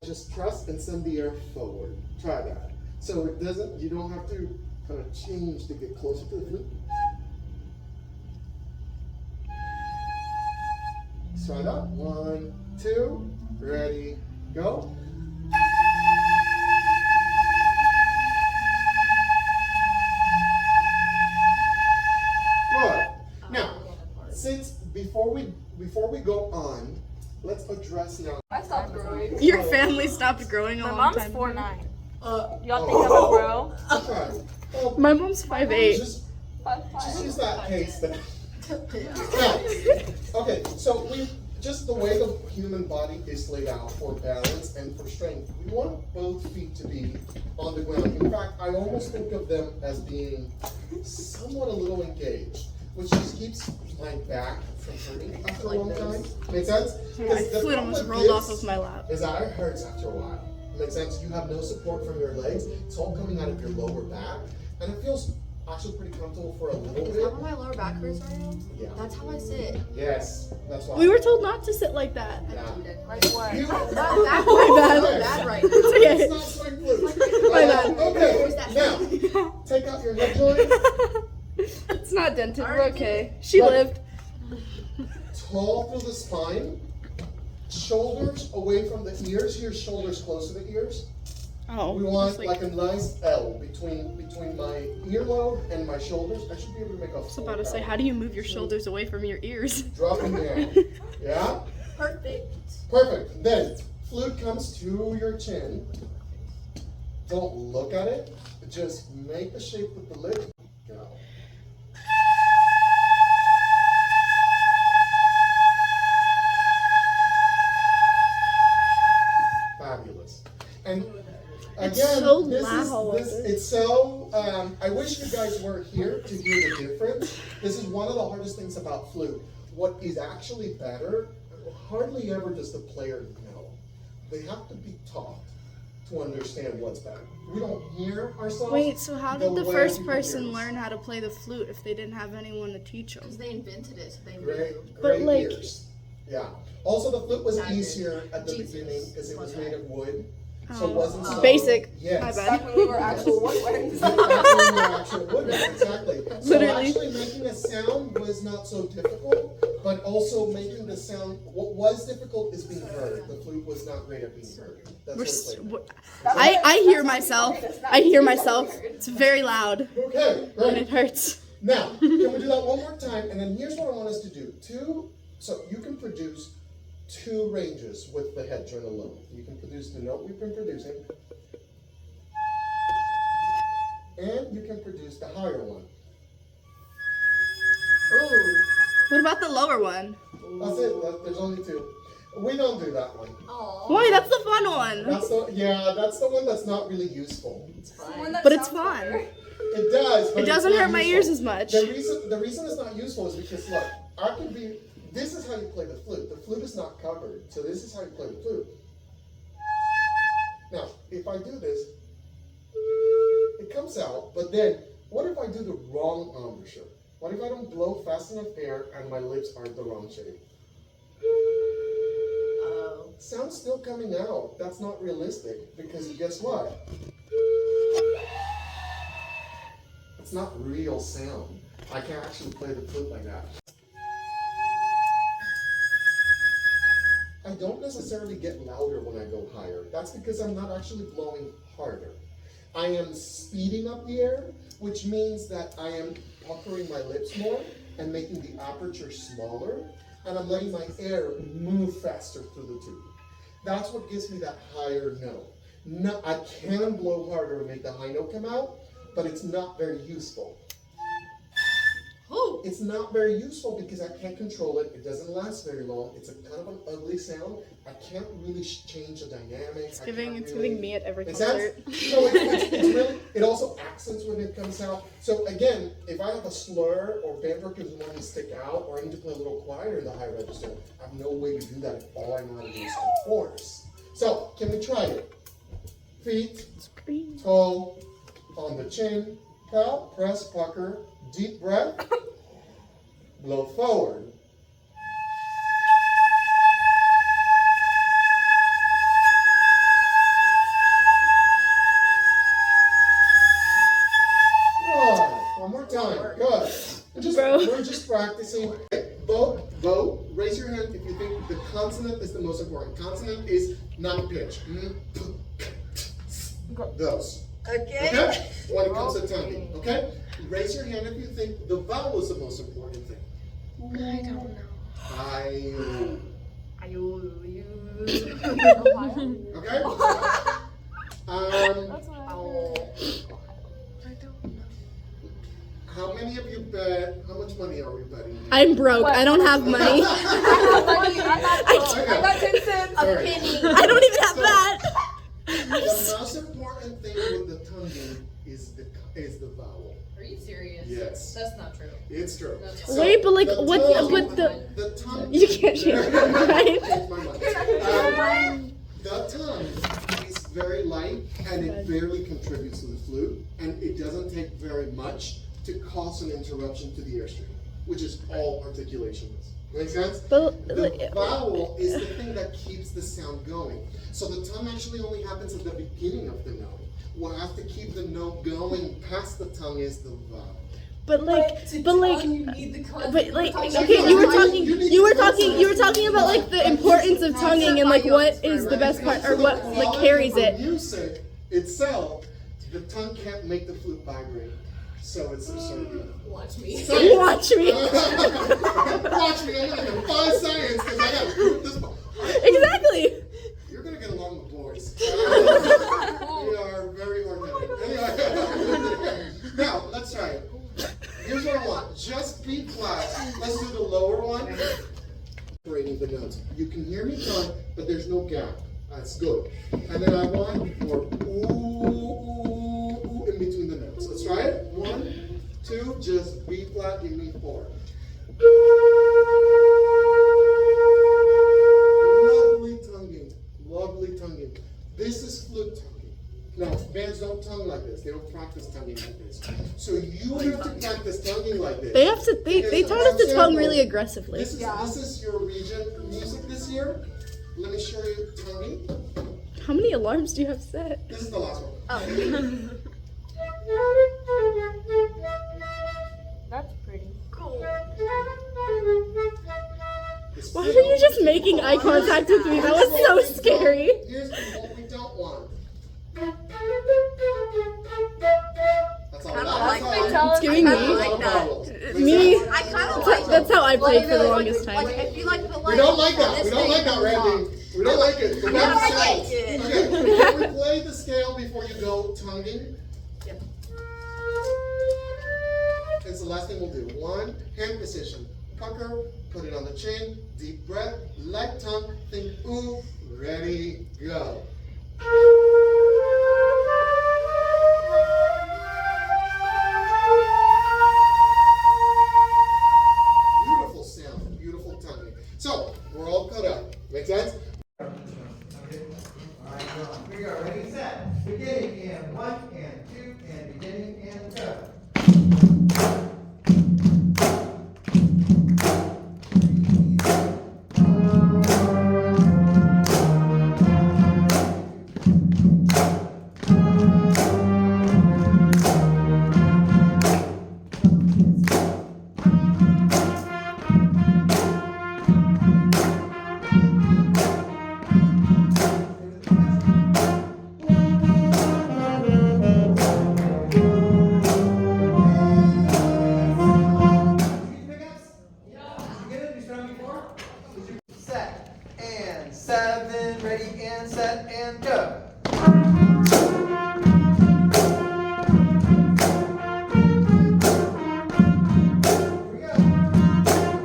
Just trust and send the air forward. Try that. So it doesn't, you don't have to kind of change to get closer to the flute. Try that. 1, 2, ready, go. Good. Now, since before we go on, let's address now. I stopped growing. Your family stopped growing a My long mom's time 4'9". ago. Y'all think I'm a bro? Right. My mom's 5'8". Just 5'5". use that case then. Now, okay, so just the way the human body is laid out for balance and for strength, we want both feet to be on the ground. In fact, I almost think of them as being somewhat a little engaged, which just keeps my back from hurting after a long time. Make sense? My foot almost rolled off of my lap. Is that it hurts after a while. Makes sense? You have no support from your legs. It's all coming out of your lower back, and it feels actually pretty comfortable for a little Is bit. that why my lower back hurts right now? Yeah. That's how I sit. Yes, that's why. We were told not to sit like that. Yeah. Like what? You- That My bad. so bad right now. It's okay. It's not swing flute. My bad. Okay, now take out your hip joint. It's not dented. We're okay. She lived. Tall through the spine. Shoulders away from the ears. Your shoulders close to the ears. Oh. We want it's like a nice L between my earlobe and my shoulders. I should be able to make a. I was about to say, how do you move your shoulders away from your ears? Drop them down. Yeah. Perfect. Perfect. Then flute comes to your chin. Don't look at it. Just make the shape with the lip. Go. Fabulous. And again, It's so this loud. it's so. I wish you guys were here to hear the difference. This is one of the hardest things about flute. What is actually better, hardly ever does the player know. They have to be taught to understand what's better. We don't hear ourselves. Wait, so how did the way first people hear person us. learn how to play the flute if they didn't have anyone to teach them? Because they invented it, so they Great, knew. But, great like- ears. Yeah. Also, the flute was Not good. easier at the Jesus. beginning because it was made of wood, so Oh. it wasn't so Basic. Yes. My Back bad. when we were actual woodwinds. Actual woodwork, exactly. So Literally. actually making a sound was not so difficult, but also making the sound, what was difficult is being heard. The flute was not great at being heard. That's We're what s- it's like. w- I hear myself. I hear myself. It's very loud Okay, and great. it hurts. Now, can we do that one more time? And then here's what I want us to do. So you can produce 2 ranges with the head joint alone. You can produce the note we've been producing, and you can produce the higher one. Ooh. What about the lower one? That's it. There's only 2. We don't do that one. Aw. Why? That's the fun one. That's the one that's not really useful. It's fine. But it's fun. It does, but It doesn't it's not hurt my useful. ears as much. The reason it's not useful is because look, this is how you play the flute. The flute is not covered, so this is how you play the flute. Now, if I do this, it comes out, but then what if I do the wrong embouchure? What if I don't blow fast enough air and my lips aren't the wrong shape? Oh. Sound's still coming out. That's not realistic because guess what? It's not real sound. I can't actually play the flute like that. I don't necessarily get louder when I go higher. That's because I'm not actually blowing harder. I am speeding up the air, which means that I am puckering my lips more and making the aperture smaller, and I'm letting my air move faster through the tube. That's what gives me that higher note. No, I can blow harder and make the high note come out, but it's not very useful. Ooh. It's not very useful because I can't control it. It doesn't last very long. It's a kind of an ugly sound. I can't really change the dynamics. It's giving me at every Makes concert. sense? So it's really, it also accents when it comes out. So again, if I have a slur or band workers want to stick out or I need to play a little quieter in the high register, I have no way to do that if all I know how to do is to force. So can we try it? Feet, Scream. toe, on the chin, pout, press, pucker, deep breath, blow forward. We're just practicing. Vote. Raise your hand if you think the consonant is the most important. Consonant is not pitch. Those. Okay? When it comes to tonguing. Okay? Raise your hand if you think the vowel is the most important thing. I don't know. Okay? That's what I don't know. How many of you bet? How much money are we betting? I'm broke. I don't have money. I got 10 cents. All A right. penny. I don't even have that. The most important thing with the tonguing is the vowel. Are you serious? Yes. That's not true. It's true. That's So, Wait, but like, the what? tongue- But the tongue. you can't change it, right? Change my mind. The tongue is very light and it barely contributes to the flute, and it doesn't take very much to cause an interruption to the airstream, which is all articulation is. Make sense? But The vowel is the thing that keeps the sound going. So the tongue actually only happens at the beginning of the note. What has to keep the note going past the tongue is the vowel. but like, you need the consonant. but like, We're okay, talking you were talking about like the importance of tonguing and like what is the best part or what like carries For it. music itself, the tongue can't make the flute vibrate. So it's absurd. Watch me. Watch me. Watch me, I'm gonna defy science because I gotta prove this. Exactly. You're gonna get along with boys. We are very organic. Anyway, now let's try it. Here's what I want. Just B flat. Let's do the lower one. Separating the notes. You can hear me tongue, but there's no gap. That's good. And then I want more ooh in between the notes. Let's try it. 1, 2, just B flat, give me 4. Lovely tonguing. Lovely tonguing. This is flute tonguing. Now, bands don't tongue like this. They don't practice tonguing like this. So you have to practice tonguing like this. They taught us to tongue really aggressively. This is your region music this year. Let me show you tonguing. How many alarms do you have set? This is the last one. That's pretty. Cool. It's Why were you just making eye contact with me? That was so scary. Here's what we don't want. That's all. Kinda That's like all. that. It's giving I me. kinda like that. Me. I kind of like That's how I played for the longest Like, time. if you like the We don't like that. We don't like that, Randy. We don't like it. We don't like sounds. it. Okay, can we play the scale before you go tonguing? Yep. It's the last thing we'll do. 1, hand position. Pucker, put it on the chin, deep breath, light tongue, think ooh, ready, go. Beautiful sound, beautiful tonguing. So, we're all cut up. Make sense? Alright, we go. Ready, set. Beginning and 1 and 2 and beginning and go. Set and 7, ready and set and go. Here we go.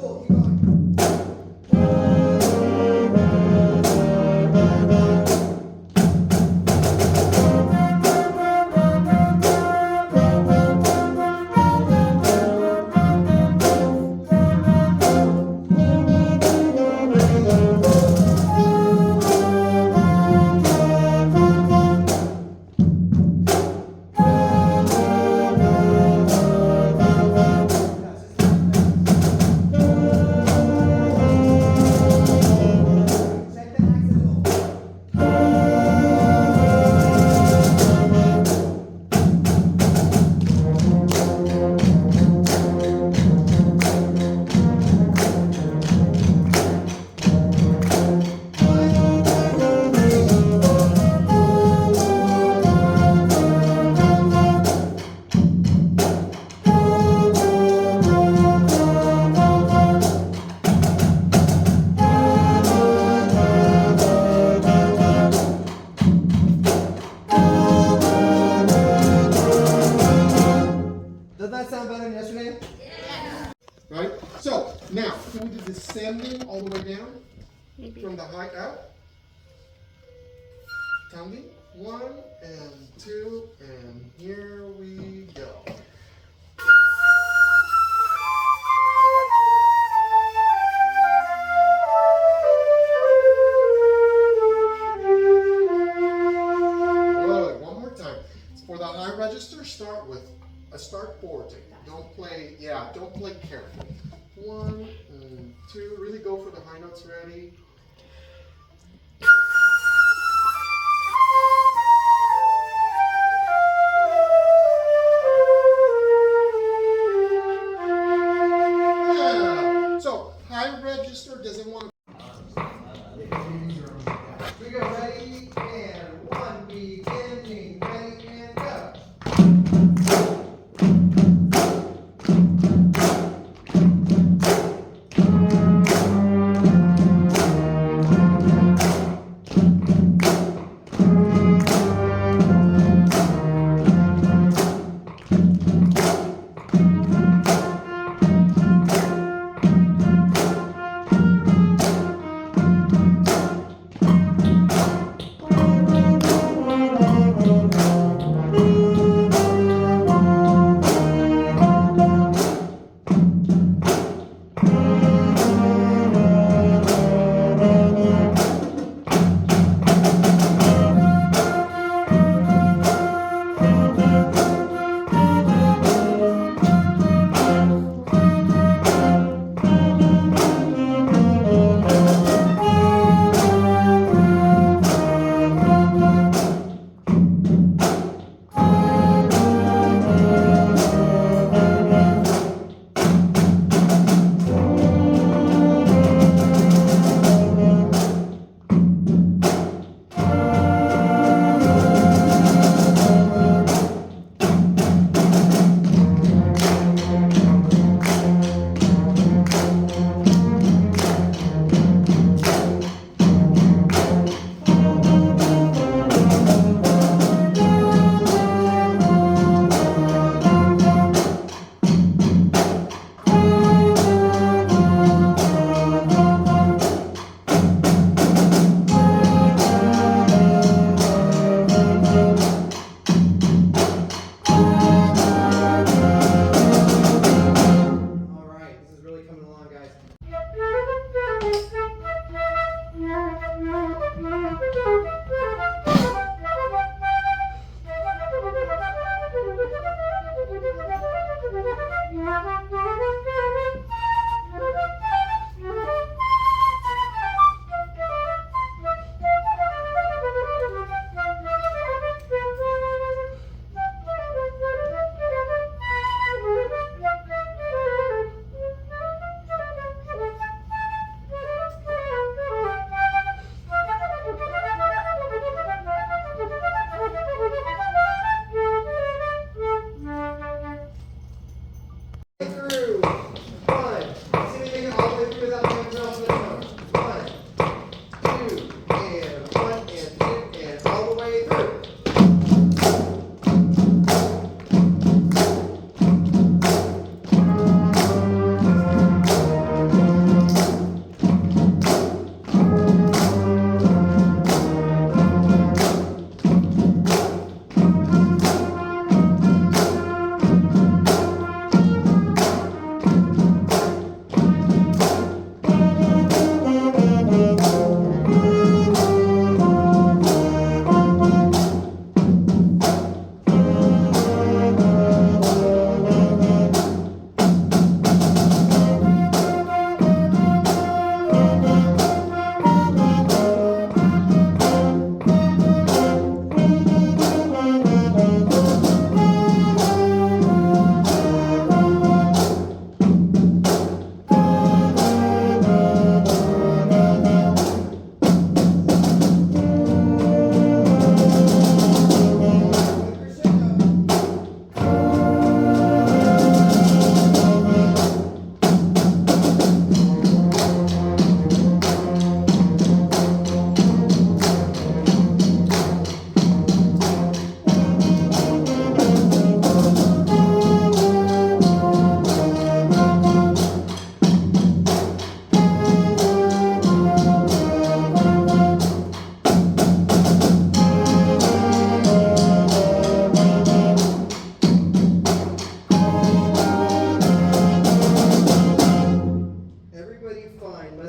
Cool, keep going. So now, can we do descending all the way down? Maybe. From the high up. Counting. 1 and 2, and here we go. Good. One more time. For the high register, start with a start forwarding. Don't play, don't play careful. 1 and 2. Really go for the high notes. Ready? Yeah. So high register doesn't want to. We go ready and 1, beginning, ready and go.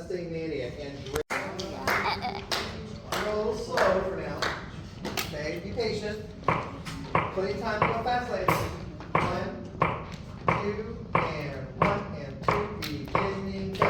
resting Manny and go slow for now. Okay, be patient. Plenty of time to go fast later. 1, 2, and 1 and 2, beginning, go.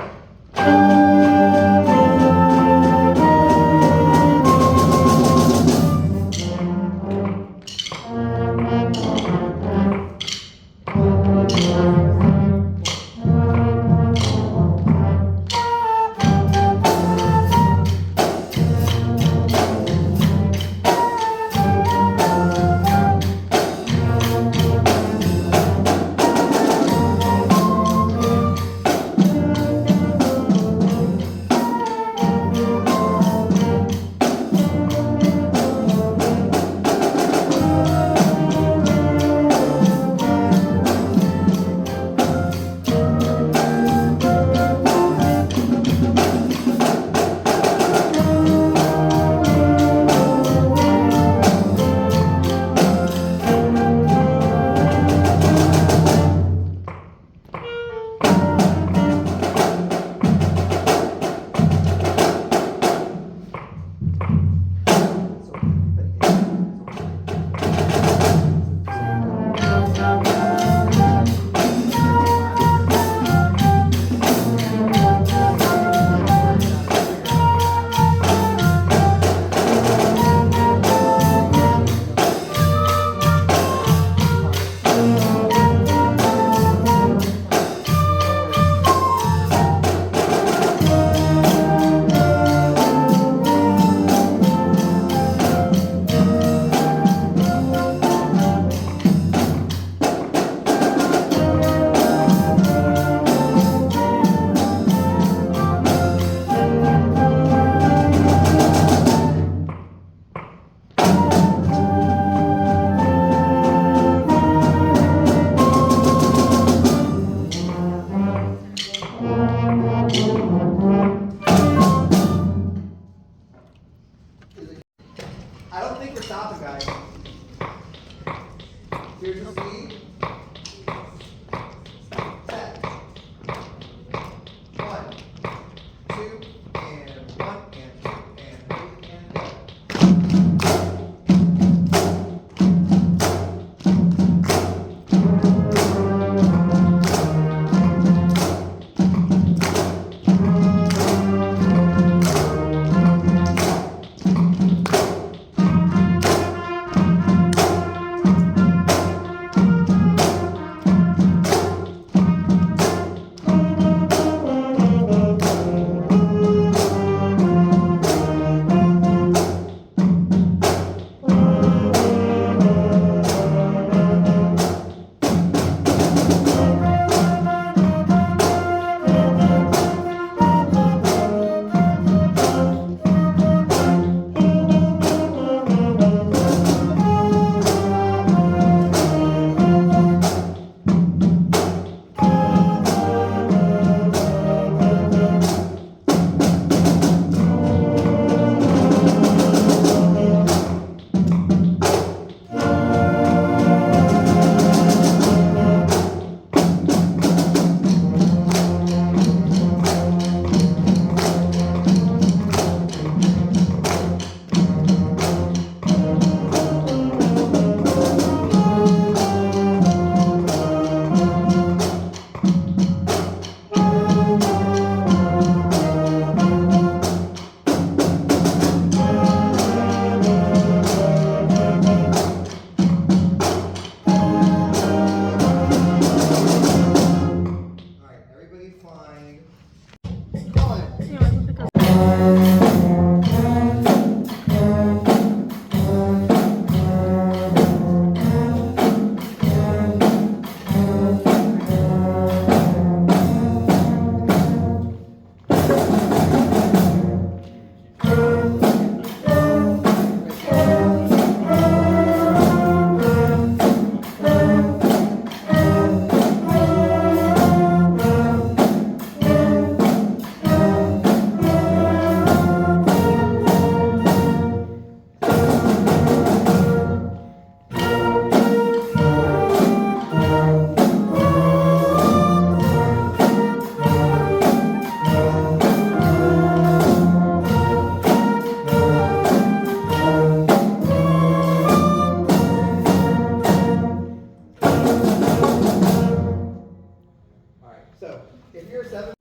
So, if you're 7.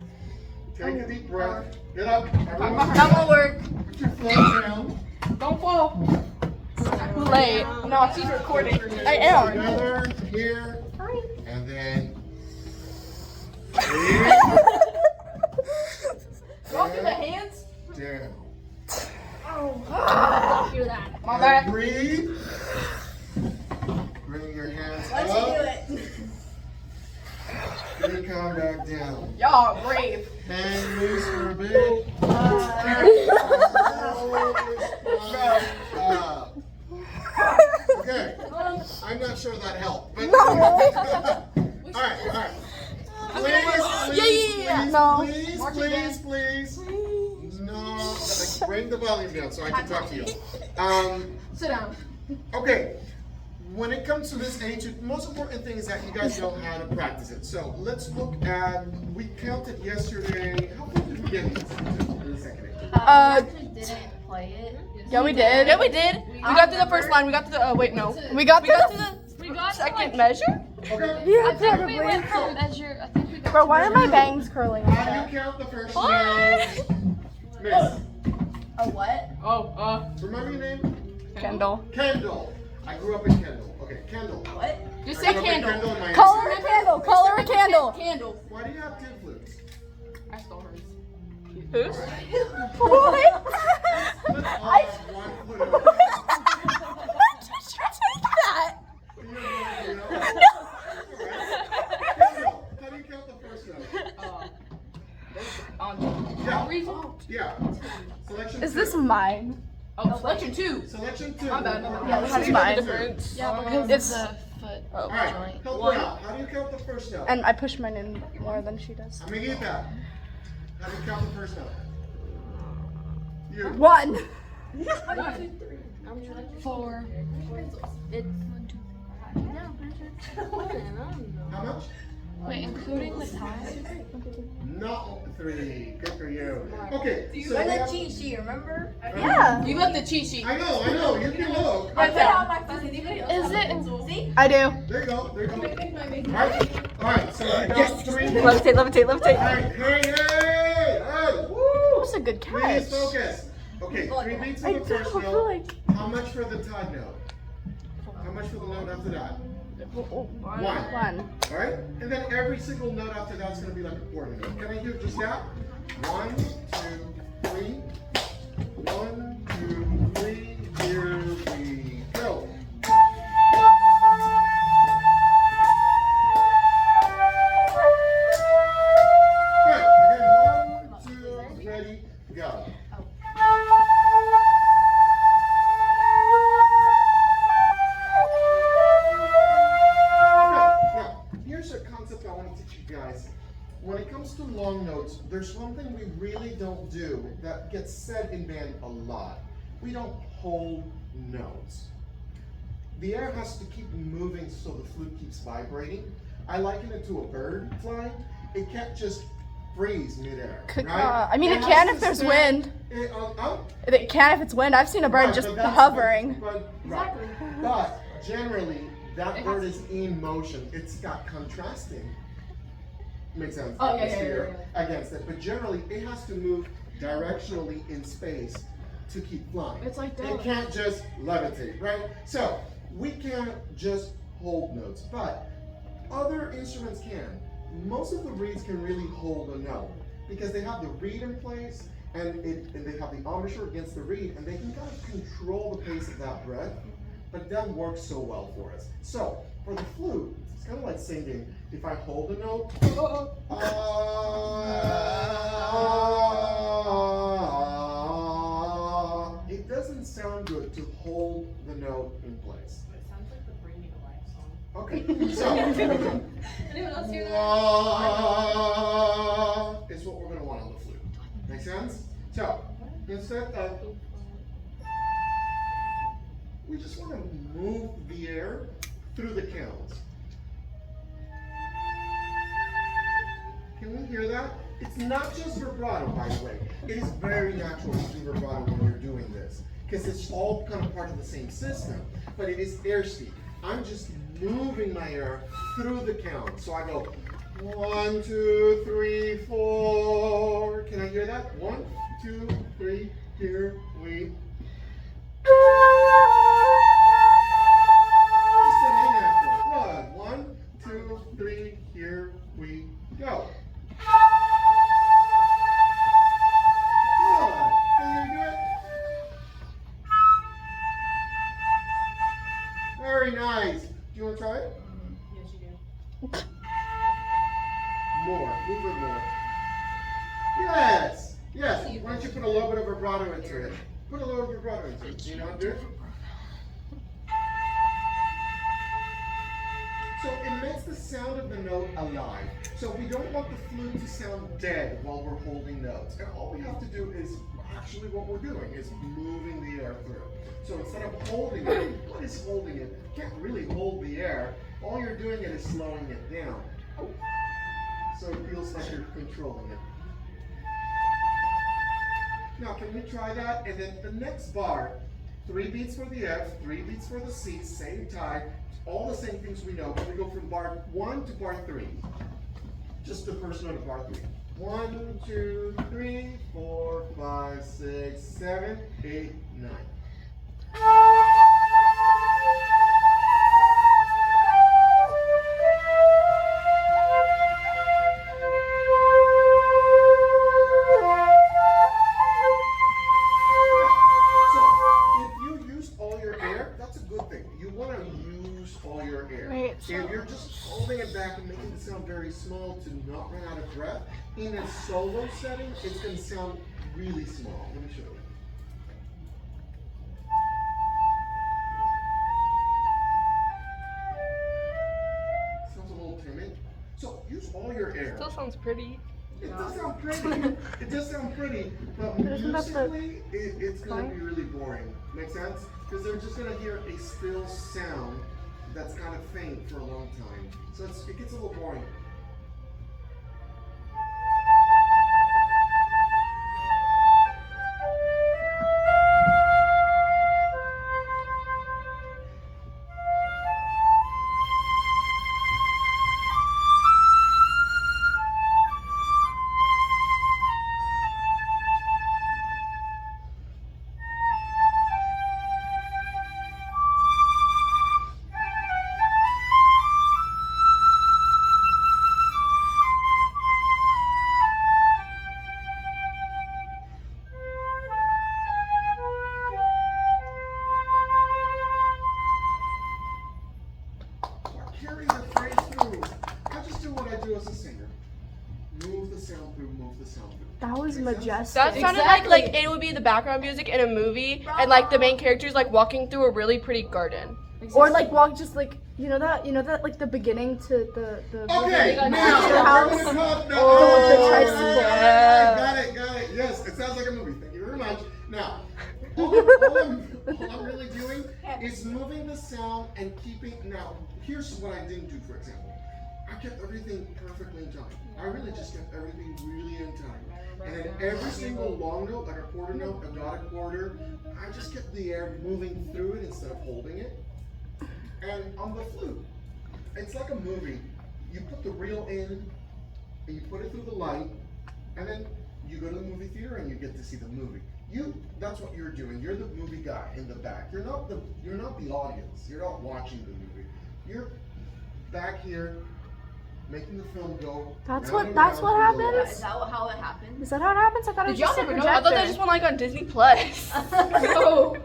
Take a deep breath. Get up. Everyone. That won't work. Put your foot down. Don't fall. Too late. No, she's recording. I am. Together, here, and then. Go through the hands. Down. Hear that. My And back. breathe. Bring your hands Once up. you do it. Then come back down. Y'all brave. Hang loose for a bit. Okay. I'm not sure that helped. But Alright. Please, No. please. No. Like, bring the volume down so I can talk to you. Sit down. Okay. When it comes to this age, the most important thing is that you guys know how to practice it. So let's look at, we counted yesterday. How far did we get in the second age? Didn't play it. Yeah, we did. Yeah, we did. We got to the first line. We got to the. Wait, no. We got to the We got second measure? Okay. Yeah, I think we probably. went from measure. I think we got. Bro, why are my bangs curling like How do that? you count the first note? Miss, A what? Oh, remember your name? Kendall. Kendall. I grew up in Kendall. Okay, Kendall. What? just I say grew up in candle. Kendall in my Color a candle. Color a candle. Candle. Why do you have tin flutes? I stole hers. Whose? Let's What? all have one flute. When did you take that? Kendall, how do you count the first note? Yeah. Selection Is two. this mine? Oh, selection 2. Selection two. My bad. Yeah, this is mine. It's foot All right, help her out. How do you count the first note? and I push mine in more than she does. Amiguita, how do you count the first note? You. 1. 4. It's 1, 2. How much? Wait, including the tie? No, 3. Good for you. Okay, so we have, cheat sheet, remember? Yeah. You left the cheat sheet. I know. You can look. I put on my Is it? See? I do. There you go. All right. So we got 3. Levitate. All right, hey! Woo! That's a good catch. Please focus. Okay, 3 beats I of the first feel note. like How much for the Todd note? How much for the note after that? 1. 1. All right, and then every single note after that is going to be like a quarter note. Can I hear just that? 1, 2, 3. 1, 2, 3. Here we go. Good. Again, 1, 2, ready, go. Now, here's a concept I want to teach you guys. When it comes to long notes, there's something we really don't do that gets said in band a lot. We don't hold notes. The air has to keep moving so the flute keeps vibrating. I liken it to a bird flying. It can't just freeze midair, right? I mean, it has can to if there's stand- wind. It, It can if it's wind. I've seen a bird Right, just but that's- hovering. Right. But generally, that bird is in motion. It's got contrasting. Makes sense. Oh, yeah, atmosphere against it. But generally, it has to move directionally in space to keep flying. It's like It that. can't just levitate, right? So we can't just hold notes, but other instruments can. Most of the reeds can really hold a note because they have the reed in place and they have the embouchure against the reed, and they can kind of control the pace of that breath, but it doesn't work so well for us. So for the flute, it's kind of like singing. If I hold a note, it doesn't sound good to hold the note in place. It sounds like the Bringing to Life song. Okay, so Anyone else hear that? is what we're going to want on the flute. Make sense? So instead of, we just want to move the air through the counts. Can we hear that? It's not just vibrato, by the way. It is very natural to do vibrato when you're doing this, because it's all kind of part of the same system, but it is air speed. I'm just moving my air through the count. So I go, 1, 2, 3, 4. Can I hear that? 1, 2, 3. Here we. Just an in after. Good. 1, 2, 3. Here we go. Good. Can you do it? Very nice. Do you want to try it? Yes, you do. More. Move it more. Yes. Yes. Why don't you put a little bit of vibrato into it? Put a little vibrato into it. Do you know how to do it? So it makes the sound of the note alive. So we don't want the flute to sound dead while we're holding notes. And all we have to do is actually what we're doing is moving the air through. So instead of holding it, what is holding it? You can't really hold the air. All you're doing it is slowing it down. So it feels like you're controlling it. Now can we try that? And then the next bar, 3 beats for the F, 3 beats for the C, same time, all the same things we know, but we go from bar 1 to bar 3. Just the first note of bar 3. 1, 2, 3, 4, 5, 6, 7, 8, 9. Right, If you're just holding it back and making it sound very small to not run out of breath, in a solo setting, it's going to sound really small. Let me show you. Sounds a little timid. So use all your air. Still sounds pretty. It does sound pretty. It does sound pretty, but musically, it's going to be really boring. Make sense? Because they're just going to hear a still sound that's kind of faint for a long time. So it gets a little boring. Carry the phrase through. I just do what I do as a singer. Move the sound through, move the sound through. That was Make sense? majestic. That sounded like it would be the background music in a movie, and like the main character's like walking through a really pretty garden. Or like walk just like you know that like the beginning to the Okay, the now your house. we're gonna talk now. Oh, the tricycle. Got it. Yes, it sounds like a movie. Thank you very much. Now, all I'm really doing is moving the sound and keeping. Now, here's what I didn't do, for example. I kept everything perfectly in time. I really just kept everything really in time. And then every single long note, like a quarter note, a dotted quarter, I just kept the air moving through it instead of holding it. And on the flute, it's like a movie. You put the reel in, and you put it through the light, and then you go to the movie theater and you get to see the movie. That's what you're doing. You're the movie guy in the back. You're not the audience. You're not watching the movie. You're back here making the film go. That's round what and round through the happens? lights. Is that how it happened? Is that how it happens? I thought it was Did y'all just a never know? I thought projector. that just went like on Disney Plus. No.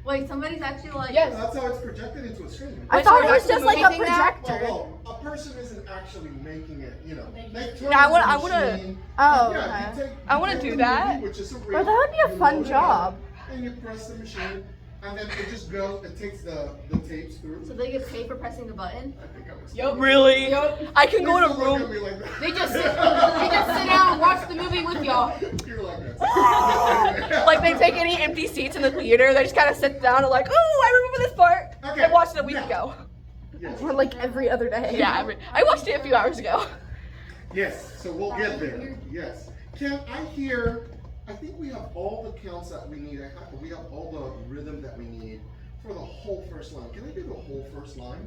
Wait, somebody's actually like. Yes. That's how it's projected into a screen. I Wait, thought so it was that's just the like a movie thing now? projector. Well, a person isn't actually making it, you know. They turn Yeah, the I wanna- machine. Oh, Yeah, okay. I wanna do that. Which is a Well, that would be a you fun load it job. up, and you press the machine, and then it just goes. It takes the tapes through. So they get paid for pressing the button? I think I was. Yup. Really? I can go in a Please don't look at room. me like that. They just sit down and watch the movie with y'all. You're like this. Like they take any empty seats in the theater, they just kind of sit down and like, oh, I remember this part. Okay, I watched it a week now. ago. Yes. Or like every other day. Yeah, I watched it a few hours ago. Yes. So we'll get there. Yes. Can I hear? I think we have all the counts that we need. We have all the rhythm that we need for the whole first line. Can I do the whole first line?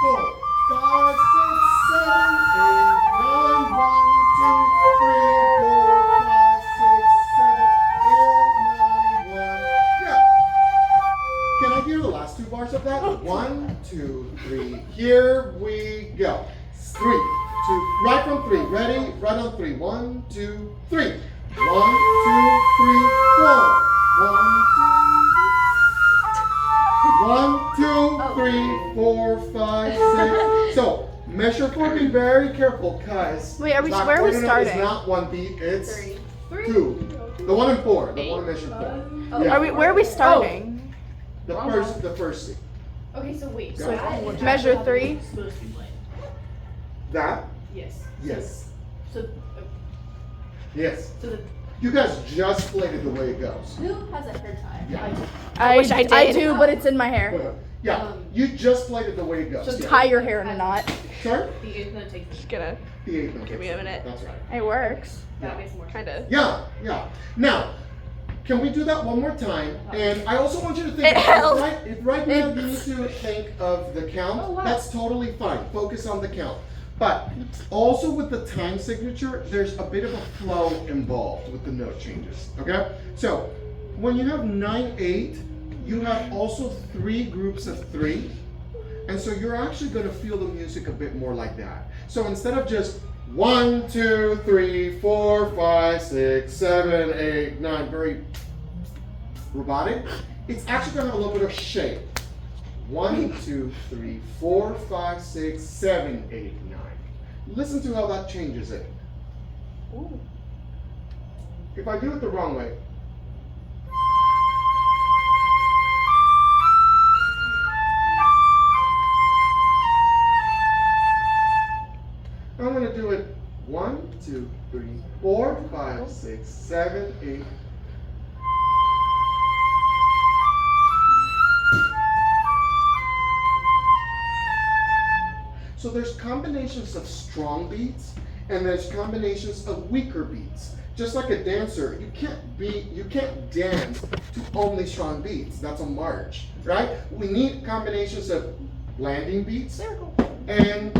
4, 5, 6, 7, 8, 9. 1, 2, 3, 4, 5, 6, 7, 8, 9, 1. Yeah. Can I hear the last 2 bars of that? 1, 2, 3. Here we go. 3, 2, right from 3. Ready? Right on 3. 1, 2, 3. 1, 2, 3, 4. 1, 2, 3, 4, 5, 6. So measure for me very careful, cause Wait, are we- that where are we quarter note starting? It's not 1 beat. It's 3. 2. The one in 4. The one measured 4. Yeah. Where are we starting? The first C. Okay, so wait. Go. So that Measure 3. supposed to be playing. That? Yes. Yes. So Yes. the You guys just played it the way it goes. Who has a hair tie? Yeah. I wish I I did. do, but it's in my hair. Yeah. You just played it the way it goes. So Yeah. tie your hair in a knot. Sorry? the eighth note takes Just gonna The 8th note. Give me a minute. That's right. It works. that makes more sense. kinda. Yeah, yeah. Now, can we do that one more time? And I also want you to think, It helps. if right now you need to think of the count, Oh, wow. that's totally fine. Focus on the count. But also with the time signature, there's a bit of a flow involved with the note changes, okay? So, when you have 9, 8, you have also 3 groups of 3. And so you're actually gonna feel the music a bit more like that. So instead of just 1, 2, 3, 4, 5, 6, 7, 8, 9, very robotic, it's actually gonna have a little bit of shape. 1, 2, 3, 4, 5, 6, 7, 8, 9. Listen to how that changes it. If I do it the wrong way, 5, 6, 7, 8. So there's combinations of strong beats and there's combinations of weaker beats. Just like a dancer, you can't dance to only strong beats. That's a march, right? We need combinations of landing beats and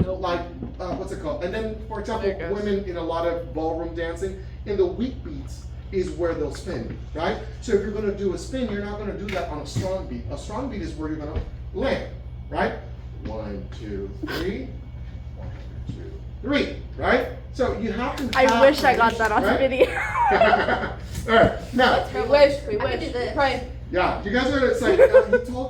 like what's it called? And then, for example, women in a lot of ballroom dancing, in the weak beats is where they'll spin, right? So if you're gonna do a spin, you're not gonna do that on a strong beat. A strong beat is where you're gonna land, right? 1, 2, 3. 1, 2, 3, right? So you have to. I wish I got that on right? video. All right, now. We wish. I could do this. Pray. Yeah, you guys are it's like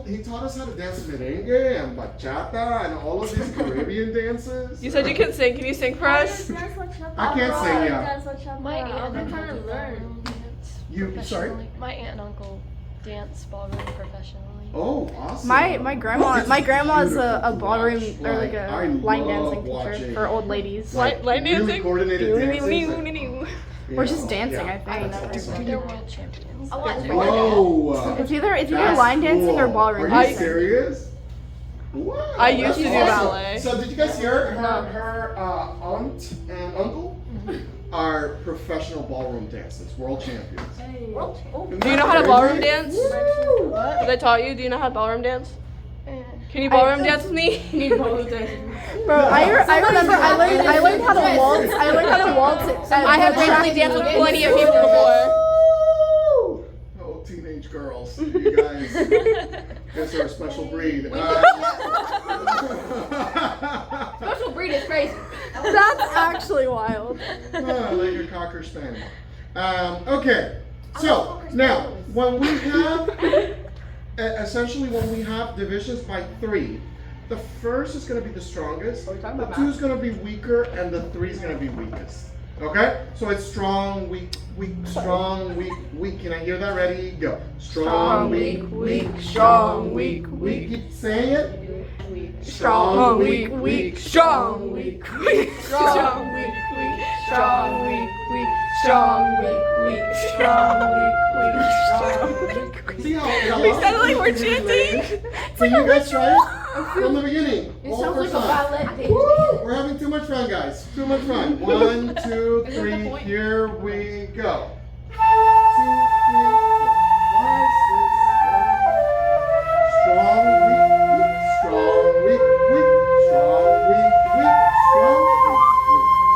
he taught us how to dance merengue and bachata and all of these Caribbean dances. You said you can sing. Can you sing for us? I can't sing, yeah. My aunt I've been and trying to uncle learn. dance You sorry? professionally. My aunt and uncle dance ballroom professionally. Oh, awesome. My grandma's a ballroom Watch, or like I a line love dancing teacher watching, for old ladies. like, Line really dancing? coordinated dancing. Or just dancing, I think. think. They're world champions. I watch Whoa. It's either That's line dancing or cool. ballroom. Are you dancing. serious? Wow, I used that's to do awesome. ballet. So did you guys hear her aunt and uncle are professional ballroom dancers, world champions. Do you know how to ballroom dance? Woo! Have they taught you? Do you know how to ballroom dance? Eh. Can you ballroom dance with me? Bro, I remember I learned how to waltz. I learned how to waltz. I have randomly danced with plenty of people before. Woo! Oh, teenage girls, you guys are a special breed. Special breed is crazy. That's actually wild. Like a cocker spaniel. Okay, so now when we have essentially when we have divisions by 3, the first is going to be the strongest, the 2 is going to be weaker, and the 3 is going to be weakest. Okay, so it's strong, weak, weak, strong, weak, weak. Can I hear that? Ready? Go. Strong, weak, weak, strong, weak, weak. Keep saying it. Strong, weak, weak, strong, weak, weak, strong, weak, weak, strong, weak, weak, strong, weak, weak, strong, weak, weak, strong, weak, weak. See how We sounded like we're chanting. Can you guys try it from the beginning? It All sounds like first a time. ballet. Woo! We're having too much fun, guys. Too much fun. 1, 2, 3. Here we go. 2, 3, 4, 5, 6, 7. Strong, weak, weak. Strong, weak, weak. Strong, weak, weak.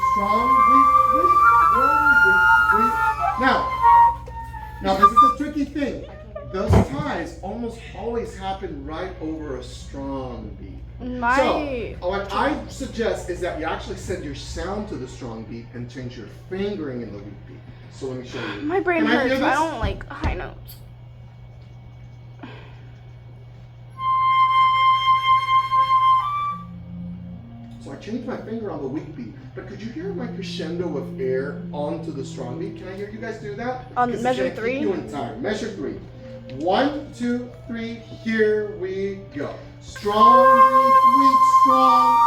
Strong, weak, weak. Strong, weak, weak. Strong, weak, weak. Now this is a tricky thing. Those ties almost always happen right over a strong beat. So, what I suggest is that you actually send your sound to the strong beat and change your fingering in the weak beat. So let me show you. My brain Can I hear hurts. I this? don't like high notes. So I changed my finger on the weak beat, but could you hear my crescendo of air onto the strong beat? Can I hear you guys do that? On 'Cause it's measure gonna keep 3? you in time. Measure 3. 1, 2, 3. Here we go. Strong, weak, weak, strong.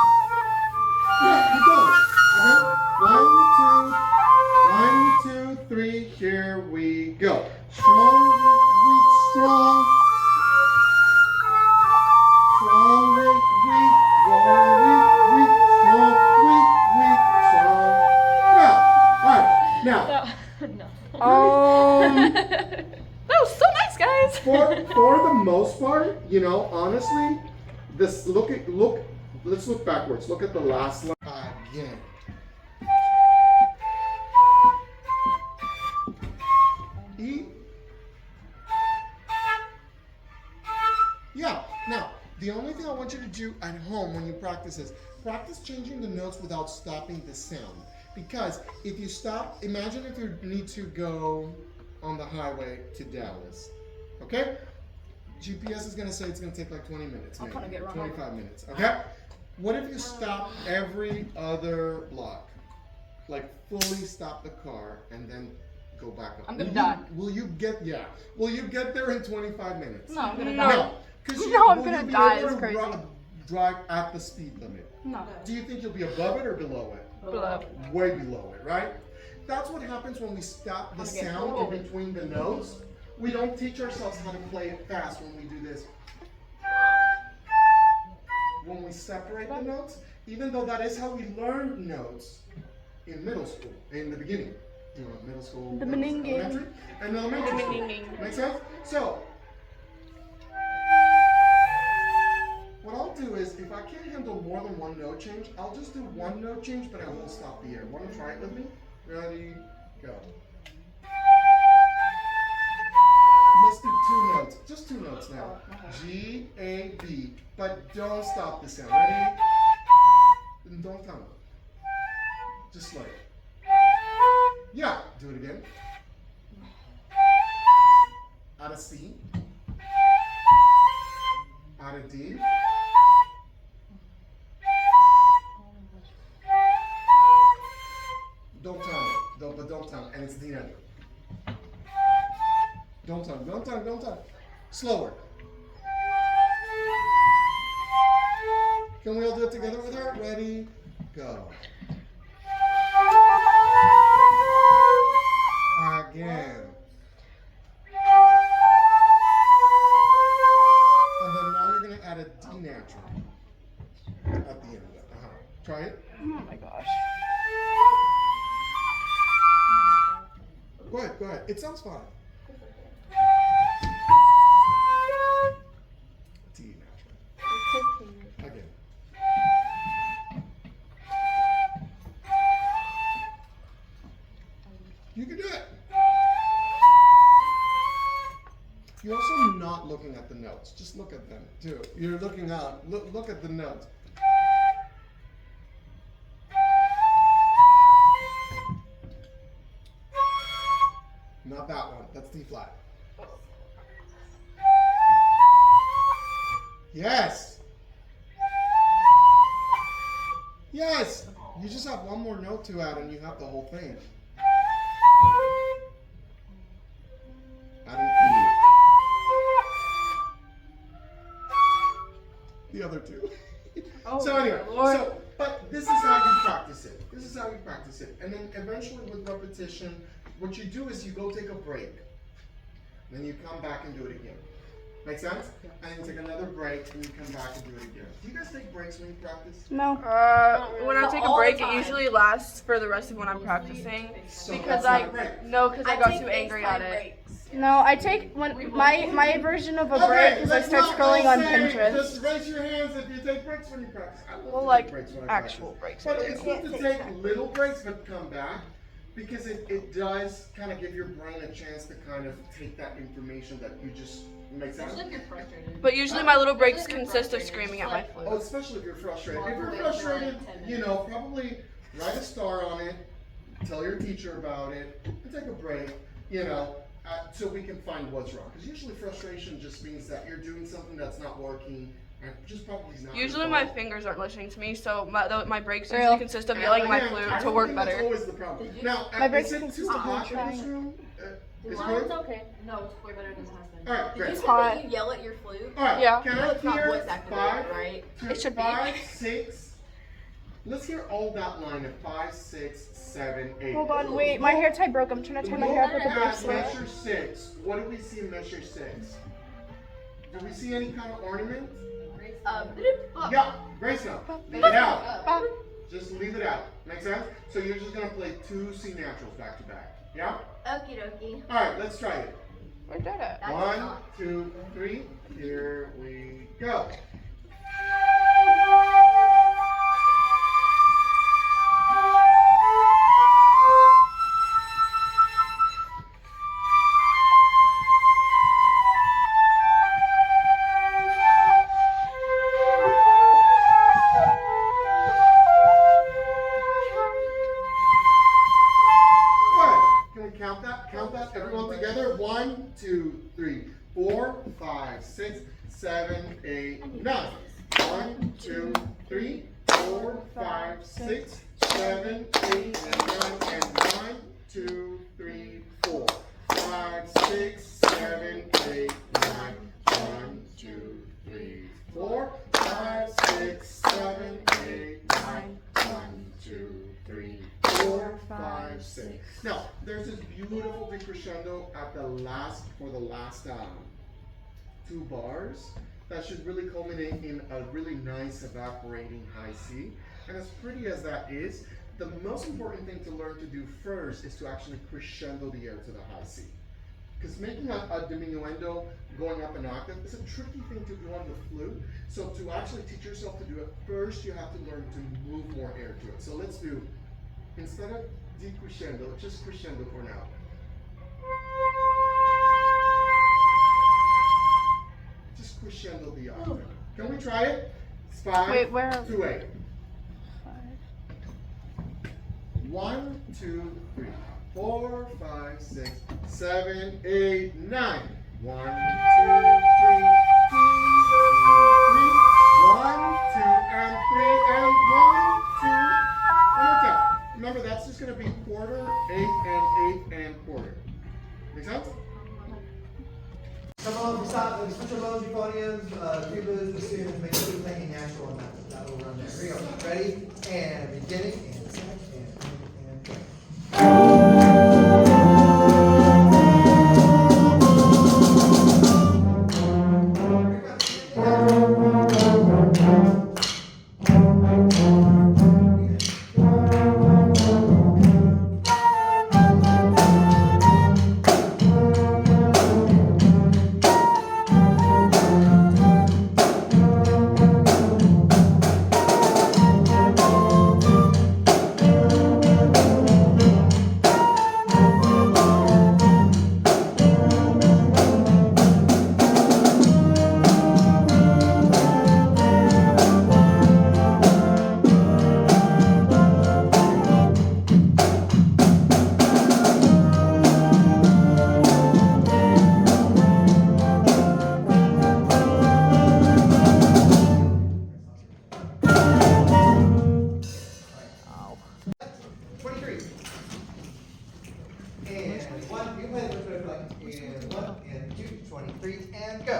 Yeah, keep going. Okay. 1, 2, 3. Here we go. Strong, weak, weak, strong. Strong, weak, weak, strong, weak, weak, strong, weak, weak, strong. Yeah. All right. Now, That was so nice, guys. for the most part, you know, honestly, let's look backwards. Look at the last line again. E. Yeah. Now, the only thing I want you to do at home when you practice is practice changing the notes without stopping the sound. Because if you stop, imagine if you need to go on the highway to Dallas. Okay? GPS is going to say it's going to take like 20 minutes. Maybe, 25 minutes. Okay? What if you stop every other block? Like fully stop the car and then go back up. I'm gonna die. Will you get there in 25 minutes? No, I'm gonna No. die. No. 'Cause No, I'm will gonna you be die, able it's to crazy. drive at the speed limit? No. Do you think you'll be above it or below it? Below. Way below it, right? that's what happens when we stop the sound in between the notes. We don't teach ourselves how to play it fast when we do this. When we separate the notes, even though that is how we learn notes in middle school, in the beginning. You know, middle school, The beginning. elementary, and elementary school. Make sense? So, what I'll do is, if I can't handle more than one note change, I'll just do one note change, but I won't stop the air. Want to try it with me? Ready, go. Let's do two notes, just two notes now. G, A, B, but don't stop the sound. Ready? And don't count. Just slow it. Yeah, do it again. Out of C. Out of D. Don't time it. But don't time it. And it's D natural. Don't time. Slower. Can we all do it together with her? Ready? Go. Again. And then now you're going to add a D natural at the end of it. Try it. Oh my gosh. Go ahead. It sounds fine. D natural. Again. You can do it. You're also not looking at the notes. Just look at them too. You're looking out. Look at the notes. Not that one. That's D flat. Yes. Yes. You just have one more note to add and you have the whole thing. Add an E. The other two. So anyway, but this is how you practice it. And then eventually with repetition, what you do is you go take a break. Then you come back and do it again. Make sense? And then you take another break and you come back and do it again. Do you guys take breaks when you practice? No. When I take a break, it usually lasts for the rest of when I'm practicing. So Because that's not a break. I got too angry at it. No, I take when my version of a break is I start scrolling on Pinterest. Just raise your hands if you take breaks when you practice. I love to Well, take like breaks when I actual practice. breaks. But it's good to take little breaks but come back because it does kind of give your brain a chance to kind of take that information that you just make sense. Especially if you're frustrated. But usually my little breaks consist of screaming at my Oh, flute. especially if you're frustrated. If you're frustrated, you know, probably write a star on it, tell your teacher about it, and take a break, you know, so we can find what's wrong. Because usually frustration just means that you're doing something that's not working, and just probably is not. Usually your my fault. fingers aren't listening to me, so my breaks Real. usually consist of yelling at my Again, flute I to don't work think that's better. always the problem. Now, My breaks is it consist too of hot in trying. this room? Is Mine's good? okay. No, it's way better than it has been. All right, great. It's hot. You yell at your flute? All right, Yeah. can I It's not hear voice activated, 5, right? It should be. 5, 6? Let's hear all that line of 5, 6, 7, 8. Hold on, wait, my hair tie broke. I'm trying to tie my hair up with a At bracelet. measure 6, what do we see in measure 6? Do we see any kind of ornament? Yeah, grace note. Leave it out. Ba- Just leave it out. Make sense? So you're just gonna play 2 C naturals back to back. Yeah? Okie dokie. All right, let's try it. Where did it? 1, 2, 3. Here we go. Count that, everyone together. 1, 2, 3, 4, 5, 6, 7, 8, 9. beautiful decrescendo at the last, for the last 2 bars. That should really culminate in a really nice evaporating high C. And as pretty as that is, the most important thing to learn to do first is to actually crescendo the air to the high C. Because making a diminuendo going up an octave is a tricky thing to do on the flute. So to actually teach yourself to do it, first you have to learn to move more air to it. So let's do, instead of decrescendo, just crescendo for now. Just crescendo the octave. Can we try it? It's 5, Wait, where are 2, 8. 1, 2, 3, 4, 5, 6, 7, 8, 9. 1, 2, 3, 2, 3. 1, 2, and 3, and 1, 2. One more time. Remember, that's just going to be quarter, 8, and 8, and quarter. Make sense? Come on, stop, switch your lows, euphoniums, tubas, bassoons, make sure you're playing natural and that will run there. Here we go. Ready? And beginning, and second, and play. And 1, you play the first like, and 1, and 2, 23, and go.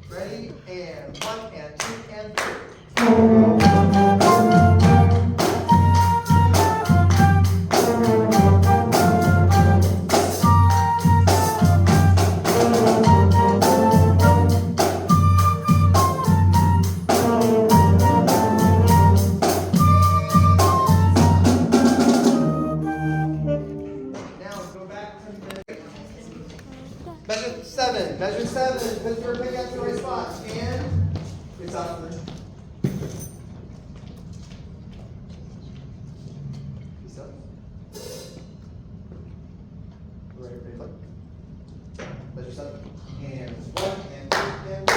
Ready, and 1, and 2, and 3. Measure 7, put your pick up to the right spot, and it's off the piece up. Ready, look. Measure 7, and 1, and 2, and 3.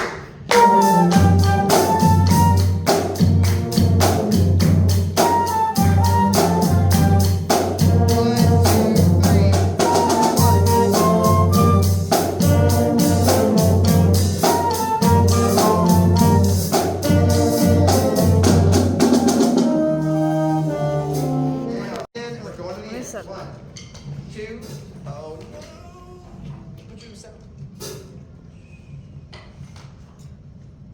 One, two, oh no. Put you 7. Do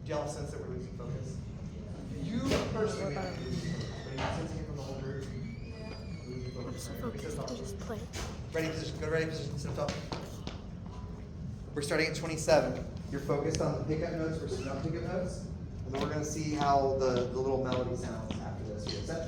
y'all sense that we're losing focus? You personally may not be losing focus, but are you sensing it from the whole group? Losing focus. Right? Ready position, go to ready position, sit up. We're starting at 27. You're focused on the pickup notes versus non-pickup notes. And then we're going to see how the little melody sounds after this. Here. Set.